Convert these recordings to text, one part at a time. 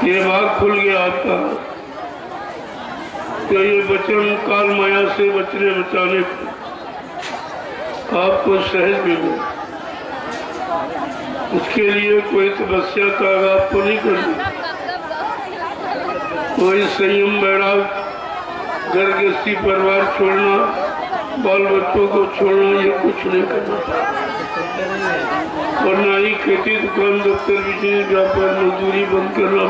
ये भाग खुल गया आपका तो ये वचन काल माया से बचने बचाने को आपको सहज मिले। उसके लिए कोई तपस्या त्याग आपको नहीं करनी, कोई संयम बैराग घर गृहस्थी परिवार छोड़ना, बाल बच्चों को छोड़ना, ये कुछ नहीं करना और ना ही खेती दुकान दफ्तर बिजनेस व्यापार मजदूरी बंद करना।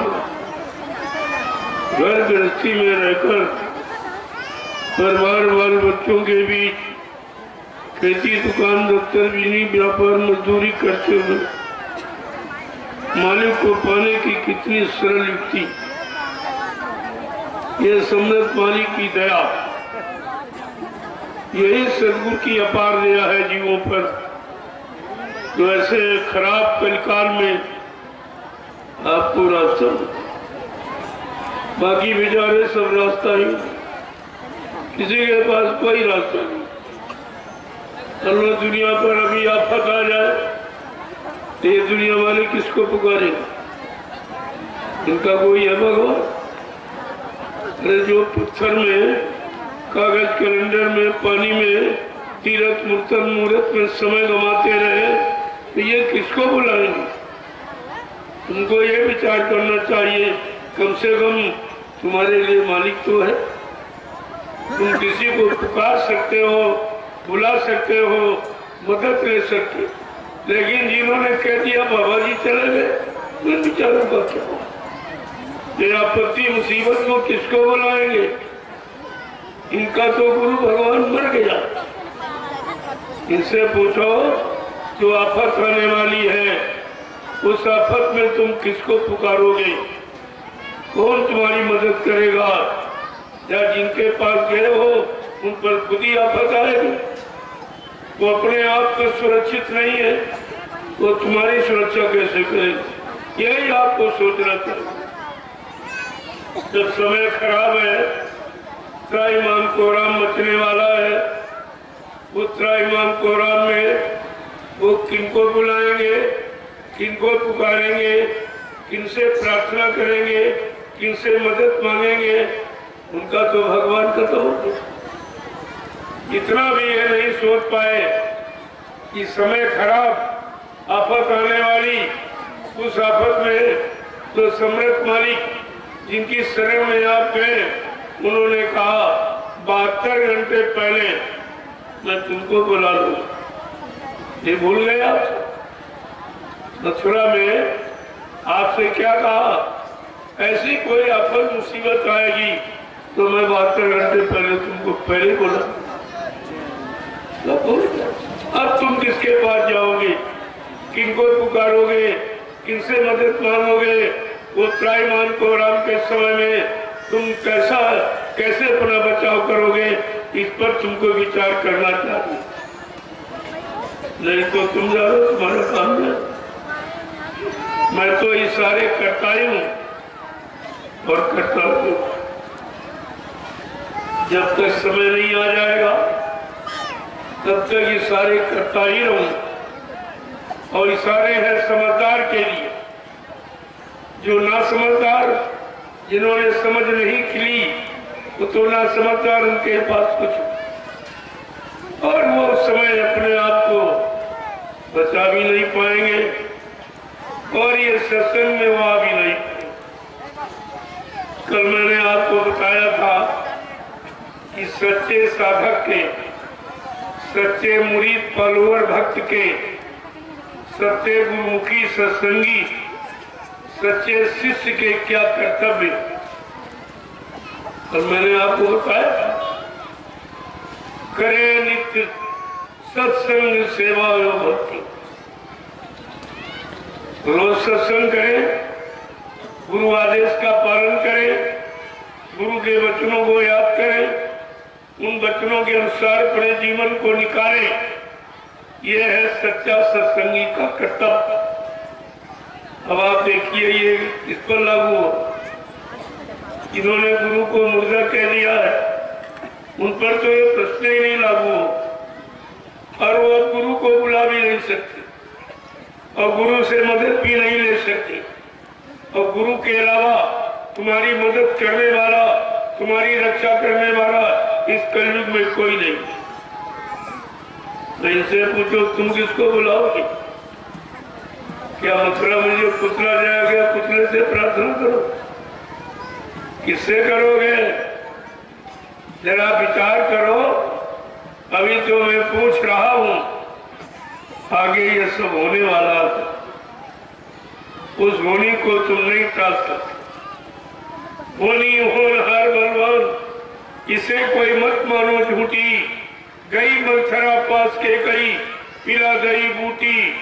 घर गृहस्थी में रहकर परिवार बाल बच्चों के बीच खेती दुकान दफ्तर बिजनेस व्यापार मजदूरी करते हुए मालिक को पाने की कितनी सरल युक्ति। ये समृद्ध मालिक की दया, यही सदगुरु की अपार दया है जीवों पर, जो ऐसे खराब कलिकाल में आपको रास्ता, बाकी बेचारे सब रास्ता ही, किसी के पास कोई रास्ता नहीं। अल्लाह दुनिया पर अभी आफत आ जाए तो ये दुनिया वाले किसको पुकारेंगे? इनका कोई है भगवान? अरे जो पत्थर में, कागज कैलेंडर में, पानी में, तीरथ मूर्तन मुहूर्त में समय गंवाते रहे तो ये किसको बुलाएंगे? तुमको ये विचार करना चाहिए, कम से कम तुम्हारे लिए मालिक तो है। तुम किसी को पुकार सकते हो, बुला सकते हो, मदद ले सकते, लेकिन जिन्होंने कह दिया बाबा जी चले गए, उन विचारों का क्या हो? ये आपत्ति मुसीबत को किसको बुलाएंगे? इनका तो गुरु भगवान मर गया। इनसे पूछो जो आफत आने वाली है, उस आफत में तुम किसको पुकारोगे? कौन तुम्हारी मदद करेगा? या जिनके पास गए हो उन पर खुद ही आफत आएगी। वो अपने आप को सुरक्षित नहीं है, वो तुम्हारी सुरक्षा कैसे करेगा? यही आपको सोचना चाहिए। जब समय खराब है, त्राईमान कोहराम मचने वाला है, वो त्राईमान कोहराम में वो किनको बुलाएंगे, किनको पुकारेंगे, किनसे प्रार्थना करेंगे, किनसे मदद मांगेंगे? उनका तो भगवान का तो हो गया। इतना भी ये नहीं सोच पाए कि समय खराब, आफत आने वाली, उस आफत में तो समृद्ध मालिक जिनकी शरण में आप गए, उन्होंने कहा 72 घंटे पहले मैं तुमको बुला लूंगा। ये भूल गए आप? मथुरा में आपसे क्या कहा? ऐसी कोई आफत मुसीबत आएगी तो मैं 72 घंटे पहले तुमको पहले बोला। अब तुम किसके पास जाओगे, किनको पुकारोगे, किनसे मदद मांगोगे? वो त्राईमान कोहराम के समय में तुम कैसे अपना बचाव करोगे? इस पर तुमको विचार करना चाहिए। नहीं तो तुम जाओ, तुम्हारा काम है। मैं तो इशारे करता ही हूँ और करता हूँ। जब तक समय नहीं आ जाएगा तब तक इशारे करता ही रहूं। और इशारे हैं समझदार के लिए। जो ना समझदार, जिन्होंने समझ नहीं खिली, वो तो ना समझदार, उनके पास कुछ, और वो समय अपने आप को बचा भी नहीं पाएंगे और ये सत्संग में वहां भी नहीं पाएंगे। कल मैंने आपको बताया था कि सच्चे साधक के, सच्चे मुरीद फॉलोअर भक्त के, सच्चे गुरुमुखी सत्संगी, सच्चे शिष्य के क्या कर्तव्य, और मैंने आपको बताया था। करे नित्य सत्संग सेवा और भक्ति। रोज सत्संग करें, गुरु आदेश का पालन करें, गुरु के वचनों को याद करें, उन वचनों के अनुसार अपने जीवन को निकालें। यह है सच्चा सत्संगी का कर्तव्य। अब आप देखिए ये किस पर लागू हो। जिन्होंने गुरु को मुर्दा कह दिया है, उन पर तो ये प्रश्न ही नहीं लागू हो, और वो गुरु को बुला भी नहीं सकते और गुरु से मदद भी नहीं ले सकते। और गुरु के अलावा तुम्हारी मदद करने वाला, तुम्हारी रक्षा करने वाला इस कलयुग में कोई नहीं। तो इनसे पूछो तुम किसको बुलाओगे? क्या मथुरा में जो पुतला जाया गया पुतले से प्रार्थना करो? किससे करोगे? जरा विचार करो। अभी तो मैं पूछ रहा हूं, आगे ये सब होने वाला है। उस होनी को तुम नहीं टाल सकते। होनी होनहार बलवान, इसे कोई मत मानो झूठी। गई मथुरा पास के गई, पिला गई बूटी।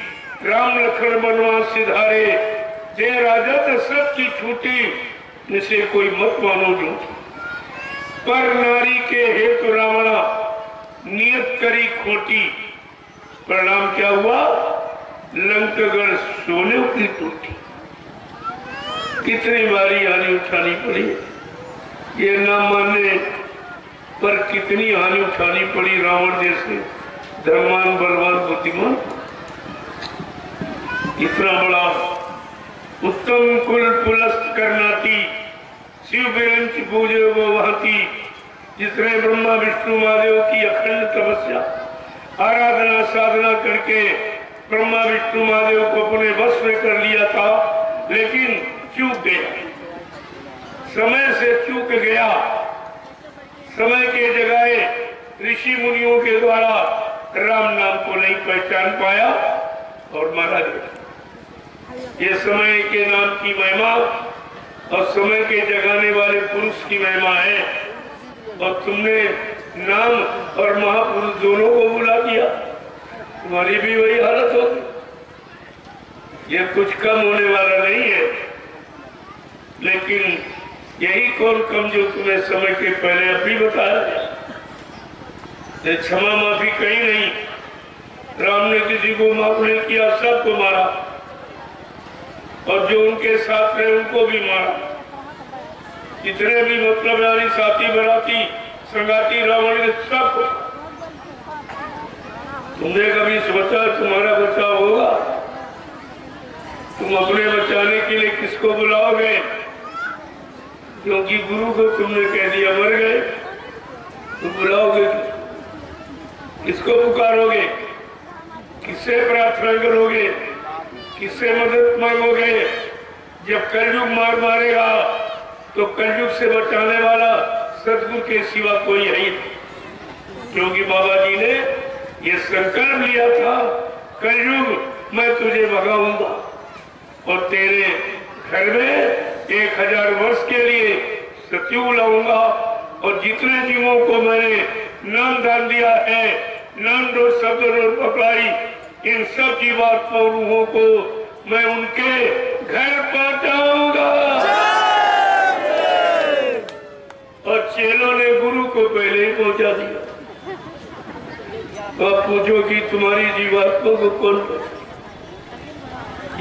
राम लखन वनवास सिधारे, जय राजा दशरथ की छूटी। इसे कोई मत मानो झूठी। पर नारी के हेतु रावणा, नियत करी खोटी। परिणाम क्या हुआ? लंकागढ़ सोने की टूटी। कितनी बारी हानि उठानी पड़ी, ये न मानने पर कितनी हानि उठानी पड़ी रावण जैसे धर्मवान बलवान बुद्धिमान। इतना बड़ा उत्तम कुल पुलस्त करना थी, शिव बिरंच पूजे वो वहां थी, जिसने ब्रह्मा विष्णु महादेव की अखंड तपस्या आराधना साधना करके ब्रह्मा विष्णु महादेव को अपने वश में कर लिया था, लेकिन चूक गया। समय से चूक गया। समय के जगह ऋषि मुनियों के द्वारा राम नाम को नहीं पहचान पाया और मारा गया। ये समय के नाम की महिमा और समय के जगाने वाले पुरुष की महिमा है। और तुमने नाम और महापुरुष दोनों को बुला दिया, तुम्हारी भी वही हालत होगी। ये कुछ कम होने वाला नहीं है, लेकिन यही कौन कम जो तुम्हें समय के पहले अभी बताया। क्षमा माफी कहीं नहीं। राम ने किसी को माफ नहीं किया, सबको मारा, और जो उनके साथ रहे उनको भी मारा। जितने भी मतलब यानी साथी बराती संगाती रावण के सबको। तुमने कभी सोचा तुम्हारा बचाव होगा? तुम अपने बचाने के लिए किसको बुलाओगे? क्योंकि गुरु को तुमने कह दिया मर गए, तो बुलाओगे किसको? पुकारोगे? किससे प्रार्थना करोगे? किससे मदद मांगोगे? जब कलयुग मार मारेगा तो कलयुग से बचाने वाला सदगुरु के सिवा कोई है ही नहीं। क्योंकि बाबा जी ने ये संकल्प लिया था, कलयुग मैं तुझे भगाऊंगा और तेरे घर में 1000 वर्ष के लिए सतयुग लाऊंगा। और जितने जीवों को मैंने नाम दान दिया है, नाम दो शब्द रोड पकड़ाई, इन सब जीवात्मा रूहों को मैं उनके घर पहुंचाऊंगा। और चेलों ने गुरु को पहले ही पहुंचा दिया। तो आप पूछो कि तुम्हारी जीवात्मा को कौन पहुंचा?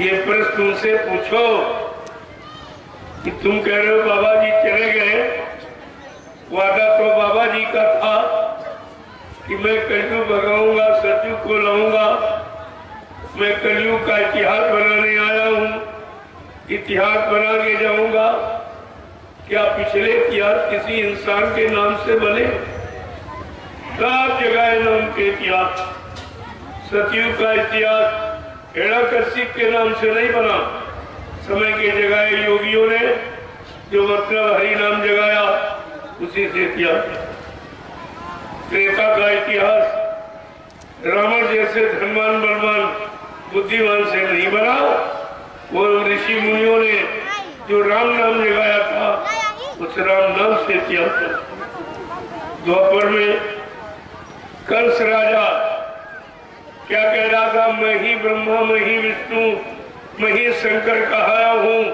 ये प्रश्न उनसे पूछो कि तुम कह रहे हो बाबा जी चले गए, वादा तो बाबा जी का था कि मैं कलयुग भगाऊंगा, सतयुग को लाऊंगा। मैं कलयुग का इतिहास बनाने आया हूँ, इतिहास बना के जाऊंगा। क्या पिछले इतिहास किसी इंसान के नाम से बने? सब जगह नाम के इतिहास। सतयुग का इतिहास हिरण्यकशिप के नाम से नहीं बना। समय के जगह योगियों ने जो मतलब हरि नाम जगाया, उसी से इतिहास। त्रेता का इतिहास रावण जैसे धनवान बलवान बुद्धिमान से नहीं बना। वो ऋषि मुनियों ने जो राम नाम जगाया था, उस राम नाम से इतिहास। द्वापर में कंस राजा क्या कह रहा था? मैं ही ब्रह्मा, मैं ही विष्णु, मैं ही शंकर कहाया हूँ।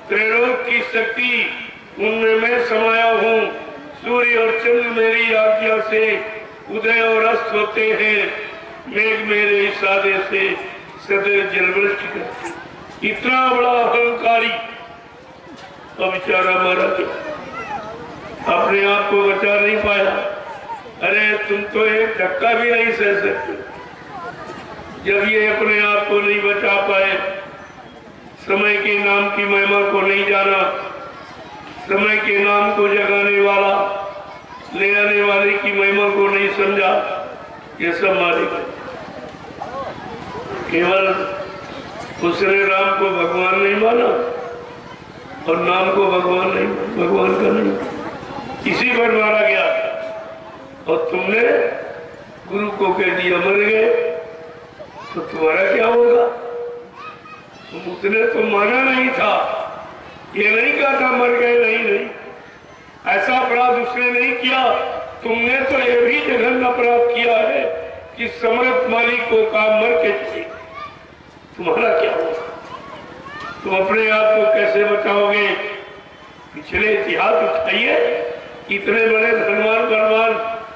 त्रैलोक की शक्ति उनमें मैं समाया हूँ। सूर्य और चंद्र मेरी आज्ञा से उदय और अस्त होते हैं। मेघ मेरे इशारे से सदैव जलवृष्टि करते। इतना बड़ा अहंकारी अब बेचारा मारा गया, अपने आप को बचा नहीं पाया। अरे तुम तो एक धक्का भी नहीं सह सकते। जब ये अपने आप को नहीं बचा पाए, समय के नाम की महिमा को नहीं जाना, समय के नाम को जगाने वाला, ले आने वाले की महिमा को नहीं समझा, ये सब मारे गए। केवल उसने राम को भगवान नहीं माना और नाम को भगवान नहीं, भगवान का नहीं, इसी पर मारा गया। और तुमने गुरु को कह दिया मर गए, तो तुम्हारा क्या होगा? तुम उसने तो माना नहीं था, ये नहीं कहा था मर गए, नहीं, ऐसा अपराध उसने नहीं किया। तुमने तो ये भी जघन्य अपराध किया है कि समर्थ मालिक को कहा मर के चले, तुम्हारा क्या होगा? तुम अपने आप को कैसे बचाओगे? पिछले इतिहास उठाइए, इतने बड़े धनवान बलवान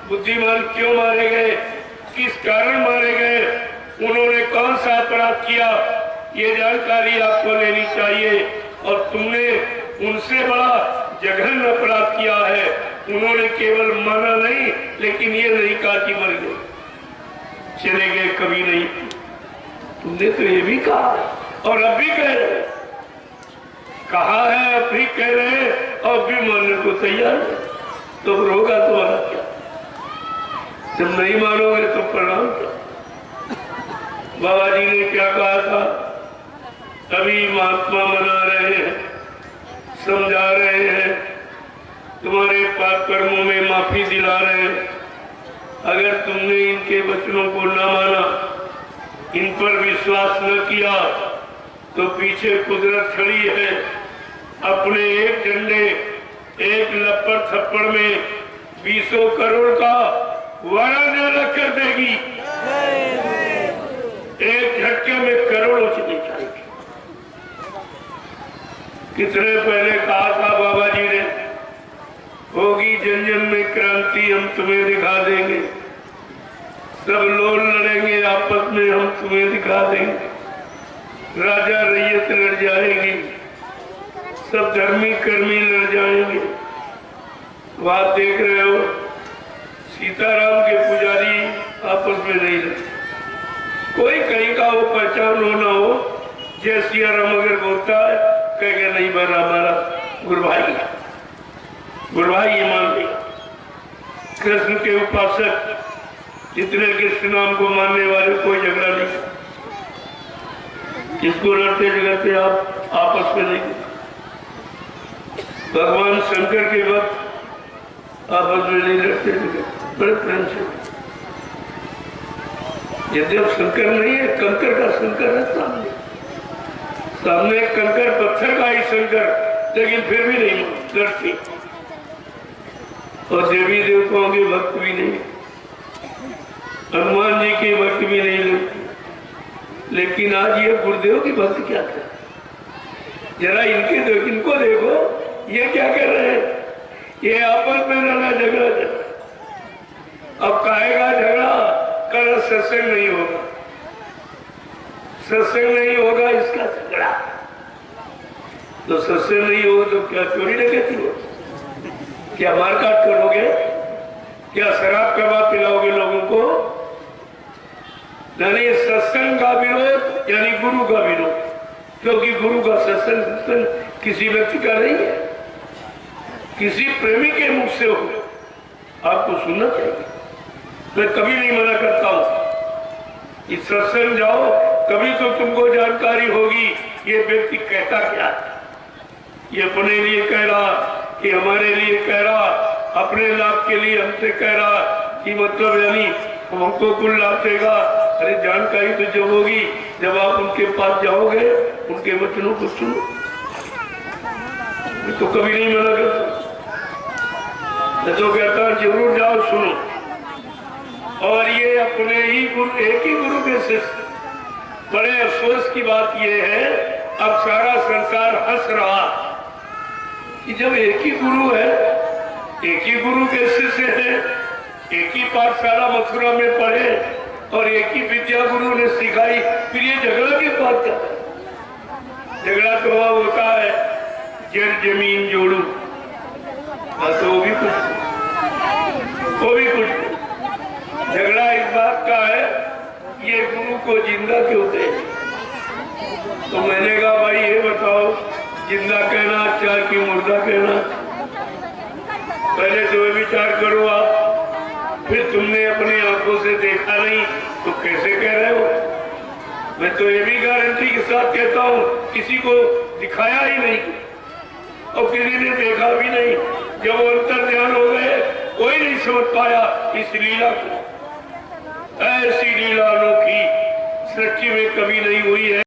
बुद्धिमान क्यों मारे गए, किस कारण मारे गए, उन्होंने कौन सा अपराध किया, ये जानकारी आपको लेनी चाहिए। और तुमने उनसे बड़ा जघन्य अपराध किया है। उन्होंने केवल माना नहीं, लेकिन ये नहीं कहा कि मर गए, चले गए, कभी नहीं। तुमने तो ये भी कहा और अब भी कह रहे, कहा है अब भी कह रहे और भी मानने को तैयार है, तो होगा तुम्हारा क्या? जब नहीं मानोगे तो परिणाम क्या? बाबा जी ने क्या कहा था? अभी महात्मा मना रहे हैं, समझा रहे हैं, तुम्हारे पाप कर्मों में माफी दिला रहे हैं। अगर तुमने इनके वचनों को न माना, इन पर विश्वास न किया, तो पीछे कुदरत खड़ी है, अपने एक डंडे, एक लपड़ थप्पड़ में 20 करोड़ का वाराणसी अलग कर देगी। एक झटके में करोड़ों चली जाएगी। कितने पहले कहा था बाबा जी ने, होगी जन जन में क्रांति, हम तुम्हें दिखा देंगे, सब लोग लड़ेंगे आपस में, हम तुम्हें दिखा देंगे, राजा रैयत लड़ जाएगी, सब धर्मी कर्मी लड़ जाएंगे। बात देख रहे हो, सीताराम के पुजारी आपस में नहीं लड़ते, कोई कहीं का वो पहचान हो ना हो, जय सिया राम अगर बोलता है कहेगा नहीं बना हमारा गुरभाई ये मान लिया। कृष्ण के उपासक जितने कृष्ण नाम को मानने वाले कोई झगड़ा नहीं, इसको लड़ते झगड़ते आप आपस में नहीं। भगवान शंकर के वक्त आपस में नहीं लड़ते झगड़ते, बड़े प्रेम से। यद्यप शंकर नहीं है, कंकर का शंकर है सामने, सामने कंकर पत्थर का ही शंकर, लेकिन फिर भी नहीं लड़ती। और देवी देवताओं के भक्त भी नहीं, हनुमान जी के भक्त भी नहीं लड़ती। लेकिन आज ये गुरुदेव की भक्त क्या कर, जरा इनको देखो, ये क्या कर रहे हैं? ये आपस में लड़ा झगड़ा चल। अब कहेगा झगड़ा, कल सत्संग नहीं होगा, सत्संग नहीं होगा इसका झगड़ा, तो सत्संग नहीं होगा तो क्या चोरी डकैती हो, क्या मारकाट करोगे, क्या शराब कबाब पिलाओगे लोगों को? यानी सत्संग का विरोध यानी गुरु का विरोध, क्योंकि गुरु का सत्संग किसी व्यक्ति का नहीं है, किसी प्रेमी के मुख से हो, आपको सुनना चाहिए। मैं कभी नहीं मना करता हूं, इस सत्संग जाओ, कभी तो तुमको जानकारी होगी ये व्यक्ति कहता क्या है। ये अपने लिए कह रहा कि हमारे लिए कह रहा, अपने लाभ के लिए हमसे कह रहा कि मतलब यानी हमको कुल लाभ देगा। अरे जानकारी तो जब होगी जब आप उनके पास जाओगे, उनके वचनों को सुनो। मैं तो कभी नहीं मना करता, मैं तो कहता जरूर जाओ सुनो। और ये अपने ही गुरु, एक ही गुरु के शिष्य। बड़े अफसोस की बात ये है, अब सारा संसार हंस रहा कि जब एक ही गुरु है, एक ही गुरु के शिष्य है, एक ही पाठशाला मथुरा में पढ़े और एक ही विद्या गुरु ने सिखाई, फिर ये झगड़ा की बात करता है। झगड़ा तो वह होता है जड़ जमीन जोड़ू, तो वो भी कुछ झगड़ा इस बात का है, ये गुरु को जिंदा क्यों दे, तो मैंने कहा भाई ये बताओ जिंदा कहना अच्छा कि मुर्दा कहना? पहले तो ये विचार करो आप, फिर तुमने अपनी आंखों से देखा नहीं तो कैसे कह रहे हो? मैं तो ये भी गारंटी के साथ कहता हूँ किसी को दिखाया ही नहीं और किसी ने देखा भी नहीं। जब वो अंतर ध्यान हो गए कोई नहीं समझ पाया इस लीला को। ऐसी लीला अनोखी सृष्टि में कभी नहीं हुई है।